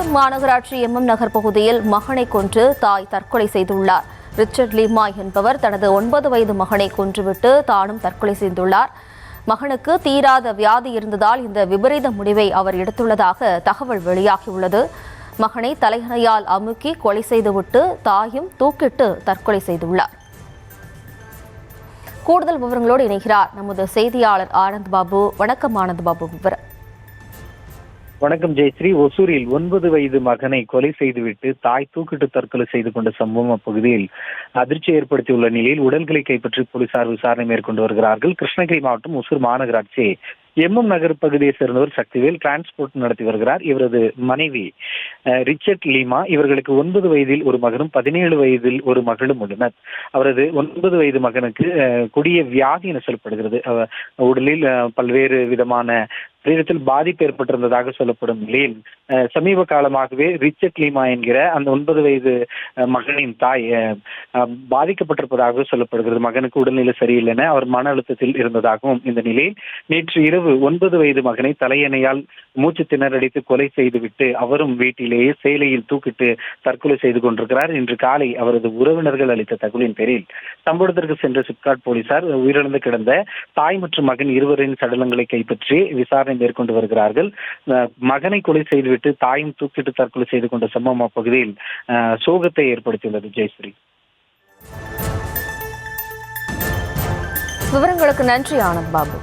ஓசூர் மாநகராட்சி நகர் பகுதியில் மகனை கொன்று தாய் தற்கொலை செய்துள்ளார். ரிச்சர்ட் லீமா என்பவர் தனது 9 வயது மகனை கொன்றுவிட்டு தானும் தற்கொலை செய்துள்ளார். மகனுக்கு தீராத வியாதி இருந்ததால் இந்த விபரீத முடிவை அவர் எடுத்துள்ளதாக தகவல் வெளியாகியுள்ளது. மகனை தலையணையால் அமுக்கி கொலை செய்துவிட்டு தாயும் தூக்கிட்டு தற்கொலை செய்துள்ளார். கூடுதல் விவரங்களோடு இணைகிறார் நமது செய்தியாளர் ஆனந்த் பாபு. வணக்கம் ஆனந்த் பாபு. விவரம். வணக்கம் ஜெயஸ்ரீ. ஒசூரில் 9 வயது மகனை கொலை செய்துவிட்டு தாய் தூக்கிட்டு தற்கொலை செய்து கொண்ட சம்பவம் அப்பகுதியில் அதிர்ச்சி ஏற்படுத்தியுள்ள நிலையில் உடல்களை கைப்பற்றி போலீசார் விசாரணை மேற்கொண்டு வருகிறார்கள். கிருஷ்ணகிரி மாவட்டம் ஒசூர் மாநகராட்சி நகர் பகுதியை சேர்ந்தவர் சக்திவேல் டிரான்ஸ்போர்ட் நடத்தி வருகிறார். இவரது மனைவி ரிச்சர்ட் லீமா. இவர்களுக்கு 9 வயதில் ஒரு மகனும் 17 வயதில் ஒரு மகளும் உள்ளனர். அவரது 9 வயது மகனுக்கு கொடிய வியாதி என சொல்லப்படுகிறது. உடலில் பல்வேறு விதமான சரீரத்தில் பாதிப்பு ஏற்பட்டிருந்ததாக சொல்லப்படும் நிலையில் சமீப காலமாகவே ரிச்சர்ட் லீமா என்கிற அந்த 9 வயது மகனின் தாய் பாதிக்கப்பட்டிருப்பதாக சொல்லப்படுகிறது. மகனுக்கு உடல்நிலை சரியில்லை என அவர் மன அழுத்தத்தில் இருந்ததாகவும், இந்த நிலையில் நேற்று இரவு 9 வயது மகனை தலையணையால் மூச்சு திணறடித்து கொலை செய்துவிட்டு அவரும் வீட்டிலேயே சேலையில் தூக்கிட்டு தற்கொலை செய்து கொண்டிருக்கிறார். இன்று காலை அவரது உறவினர்கள் அளித்த தகவலின் பேரில் சம்பவத்திற்கு சென்ற சிப்காட் போலீசார் உயிரிழந்து கிடந்த தாய் மற்றும் மகன் இருவரின் சடலங்களை கைப்பற்றி விசாரணை மேற்கொண்டு வருகிறார்கள். மகனை கொலை செய்துவிட்டு தாயும் தூக்கிட்டு தற்கொலை செய்து கொண்ட சம்பவம் அப்பகுதியில் சோகத்தை ஏற்படுத்தியுள்ளது. ஜெயஸ்ரீ, விவரங்களுக்கு நன்றி ஆனந்த் பாபு.